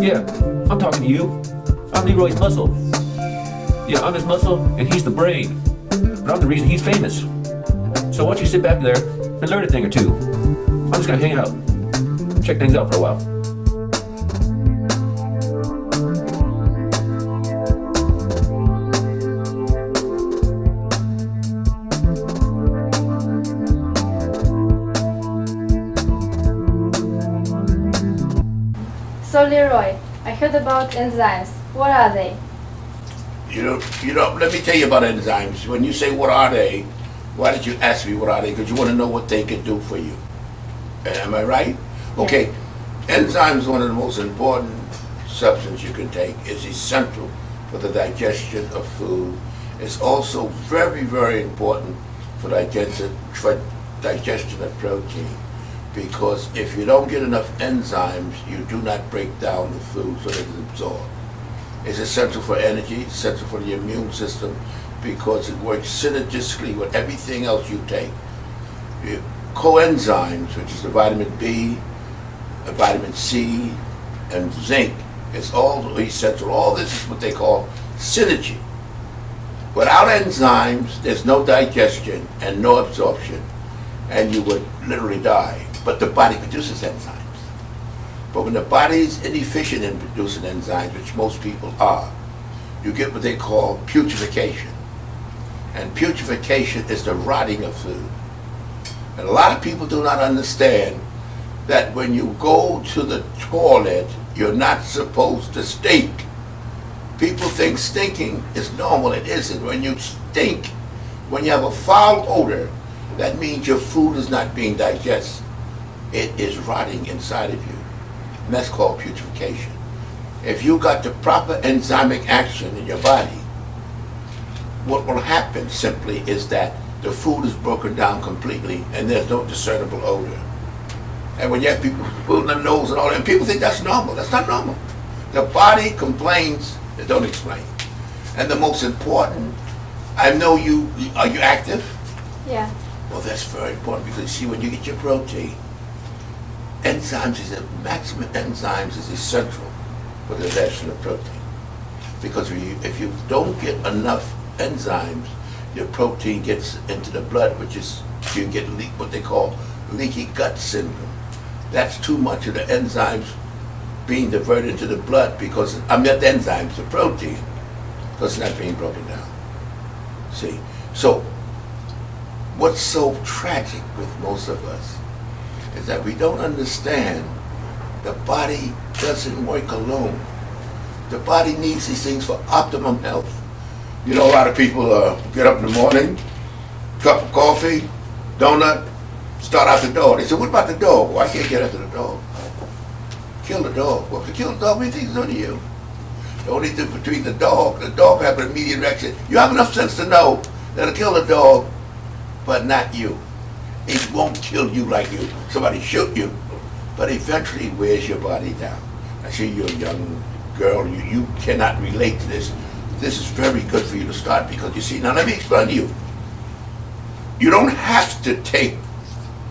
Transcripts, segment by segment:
Yeah, I'm talking to you. I'm Leroy's muscle. Yeah, I'm his muscle, and he's the brain. But I'm the reason he's famous. So why don't you sit back there and learn a thing or two? I'm just gonna hang out, check things out for a while. So Leroy, I heard about enzymes. What are they? Let me tell you about enzymes. When you say what are they, why did you ask me what are they? Because you want to know what they can do for you. Am I right? Okay. Enzymes is one of the most important substances you can take. It's essential for the digestion of food. It's also very, very important for digestion of protein. Because if you don't get enough enzymes, you do not break down the food so that it's absorbed. It's essential for energy, it's essential for the immune system, because it works synergistically with everything else you take. Coenzymes, which is the vitamin B, vitamin C, and zinc, it's all essential. All this is what they call synergy. Without enzymes, there's no digestion and no absorption, and you would literally die. But the body produces enzymes. But when the body is inefficient in producing enzymes, which most people are, you get what they call putrefaction. And putrefaction is the rotting of food. And a lot of people do not understand that when you go to the toilet, you're not supposed to stink. People think stinking is normal. It isn't. When you stink, when you have a foul odor, that means your food is not being digested. It is rotting inside of you. And that's called putrefaction. If you got the proper enzymic action in your body, what will happen simply is that the food is broken down completely and there's no discernible odor. And when you have people pulling their nose and all that, and people think that's normal. That's not normal. The body complains, it don't explain. And the most important, I know are you active? Yeah. Well, that's very important because see, when you get your protein, maximum enzymes is essential for the digestion of protein. Because if you don't get enough enzymes, your protein gets into the blood, which is, you get what they call leaky gut syndrome. That's too much of the enzymes being diverted into the blood because, not the enzymes, the protein, because it's not being broken down. See? So, what's so tragic with most of us is that we don't understand the body doesn't work alone. The body needs these things for optimum health. You know, a lot of people get up in the morning, cup of coffee, donut, start out the door. They say, what about the dog? Well, I can't get after the dog. Kill the dog. Well, if you kill the dog, what do you think it's doing to you? The only difference between the dog have an immediate reaction. You have enough sense to know that it'll kill the dog, but not you. It won't kill you like you. Somebody shoot you, but eventually wears your body down. I see you're a young girl, you cannot relate to this. This is very good for you to start because you see, now let me explain to you. You don't have to take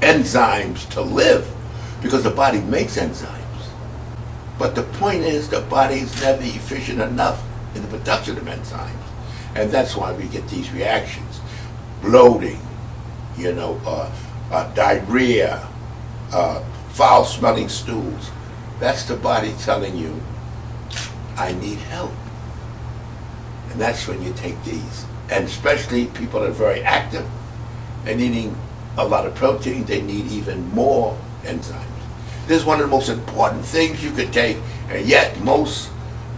enzymes to live because the body makes enzymes. But the point is the body is never efficient enough in the production of enzymes. And that's why we get these reactions. Bloating, diarrhea, foul-smelling stools. That's the body telling you, I need help. And that's when you take these. And especially people that are very active and eating a lot of protein, they need even more enzymes. This is one of the most important things you could take, and yet most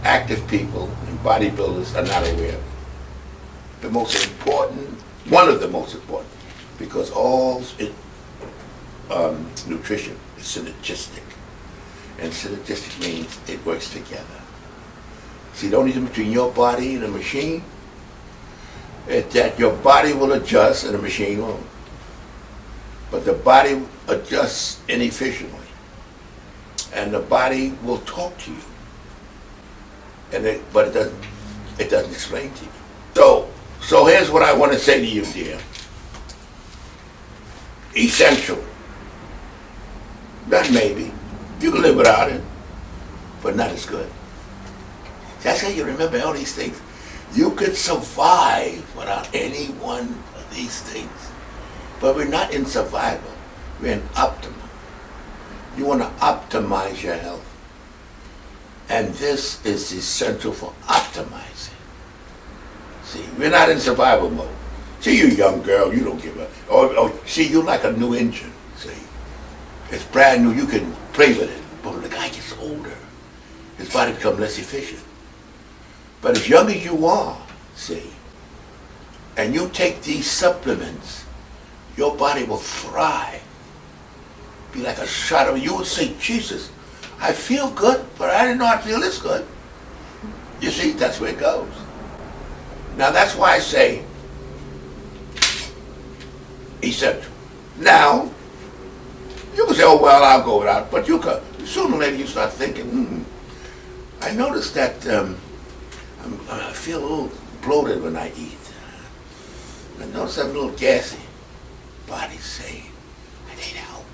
active people and bodybuilders are not aware of it. The most important, one of the most important, because all nutrition is synergistic. And synergistic means it works together. See, the only difference between your body and a machine is that your body will adjust and the machine won't. But the body adjusts inefficiently. And the body will talk to you. But it doesn't explain to you. So here's what I want to say to you, dear. Essential. Not maybe. You can live without it. but not as good. That's how you remember all these things. You could survive without any one of these things. But we're not in survival. We're in optimum. You want to optimize your health. And this is essential for optimizing. See, we're not in survival mode. See, you young girl, you don't give up. Or see, you like a new engine. See, it's brand new. You can play with it. But when the guy gets older, his body becomes less efficient. But as young as you are, see, and you take these supplements, your body will thrive. Be like a shot of, you would say, Jesus, I feel good, but I didn't know I'd feel this good. You see, that's where it goes. Now that's why I say, essential. Now, you can say, oh, well, I'll go without, but you can, sooner or later you start thinking, I noticed that I feel a little bloated when I eat. I notice I'm a little gassy. Body's saying, I need help.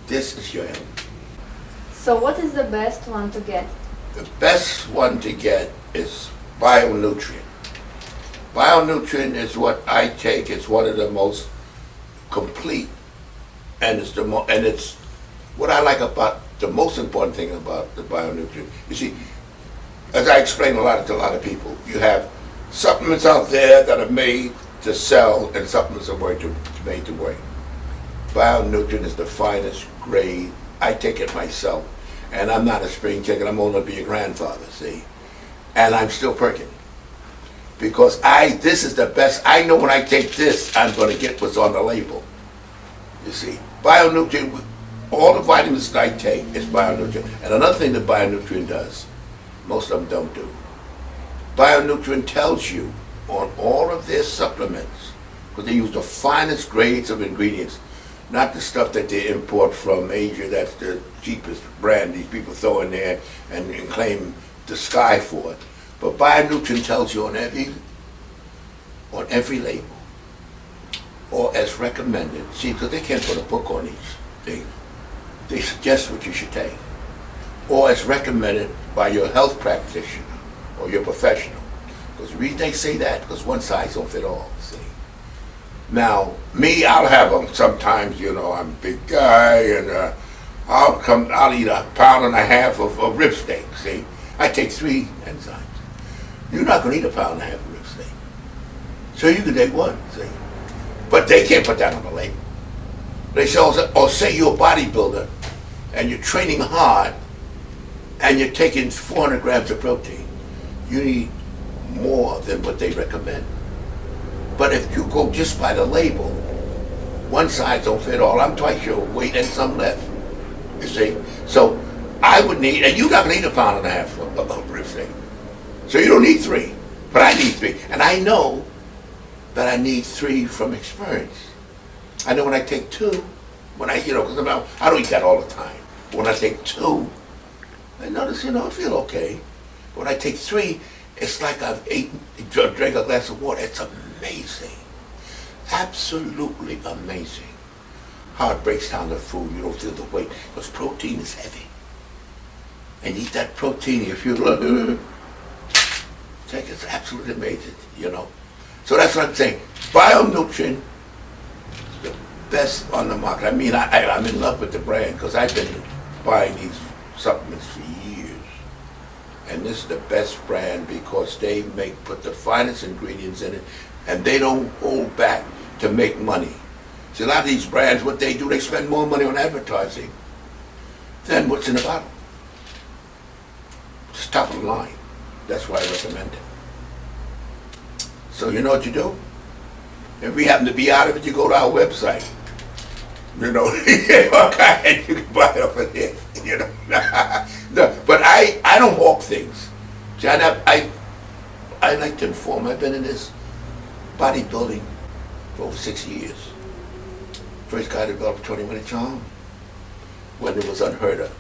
This is your help. So what is the best one to get? The best one to get is bionutrient. Bionutrient is what I take. It's one of the most complete, and it's what I like about the most important thing about the bionutrient. You see, as I explain to a lot of people, you have supplements out there that are made to sell, and supplements are made to work. Bionutrient is the finest grade. I take it myself, and I'm not a spring chicken. I'm only to be a grandfather, see, and I'm still perking. Because this is the best. I know when I take this, I'm going to get what's on the label. You see, bionutrient, all the vitamins that I take is bionutrient. And another thing that bionutrient does, most of them don't do. Bionutrient tells you on all of their supplements, because they use the finest grades of ingredients, not the stuff that they import from Asia. That's the cheapest brand these people throw in there and claim the sky for it. But bionutrient tells you on every label, or as recommended. See, because they can't put a book on each thing. They suggest what you should take, or as recommended by your health practitioner or your professional. Because the reason they say that, because one size don't fit all. See. Now, me, I'll have them sometimes. You know, I'm a big guy, and I'll eat a pound and a half of rib steak. See, I take 3 enzymes. You're not going to eat a pound and a half of rib steak. So you can take 1, see. But they can't put that on the label. They say, or say you're a bodybuilder and you're training hard and you're taking 400 grams of protein. You need more than what they recommend. But if you go just by the label, one size don't fit all. I'm twice your weight and some left. You see? So I would need, and you're not going to eat a pound and a half of rib steak. So you don't need 3, but I need 3. And I know that I need 3 from experience. I know when I take 2, because I don't eat that all the time. But when I take 2, I notice, I feel okay. When I take 3, it's like I've drank a glass of water. It's amazing. Absolutely amazing. How it breaks down the food. You don't feel the weight. Because protein is heavy. And eat that protein, you feel it's absolutely amazing, So that's what I'm saying. Bionutrient is the best on the market. I mean, I'm in love with the brand because I've been buying these supplements for years. And this is the best brand because they put the finest ingredients in it, and they don't hold back to make money. See, a lot of these brands, what they do, they spend more money on advertising than what's in the bottle. It's top of the line. That's why I recommend it. So you know what you do? If we happen to be out of it, you go to our website. You can buy it off of there. No, but I don't hawk things. See, I like to inform. I've been in this bodybuilding for over 6 years. First guy developed 20-minute charm when it was unheard of.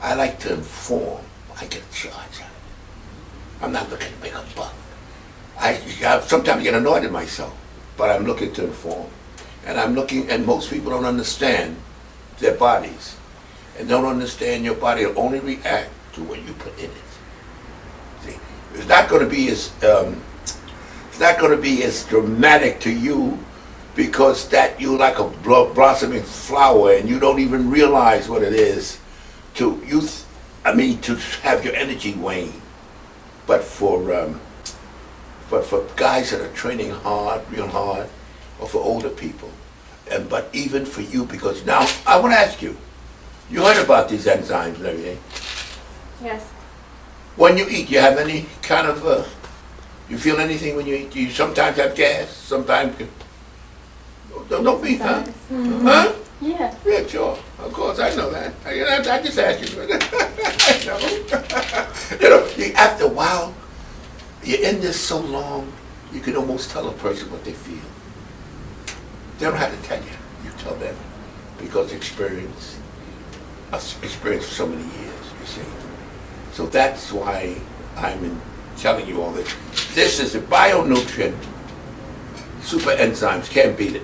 I like to inform. I get a charge out of it. I'm not looking to make a buck. I sometimes get annoyed at myself, but I'm looking to inform. And I'm looking, and most people don't understand their bodies and don't understand your body will only react to what you put in it. See, it's not going to be as dramatic to you because that you like a blossoming flower and you don't even realize what it is to to have your energy wane. But for guys that are training hard, real hard, or for older people, but even for you, because now I want to ask you, you heard about these enzymes and everything. Yes. When you eat, you have any kind of, you feel anything when you eat? Do you sometimes have gas? Sometimes, don't be, huh? Mm-hmm. Huh? Yeah. Yeah, sure. Of course, I know that. I just asked you. I know. After a while, you're in this so long, you can almost tell a person what they feel. They don't have to tell you. You tell them. Because experience for so many years, you see. So that's why I'm telling you all this. This is a bionutrient. Super enzymes can't beat it.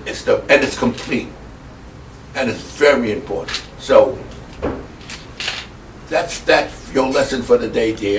And it's complete. And it's very important. So that's your lesson for the day, dear.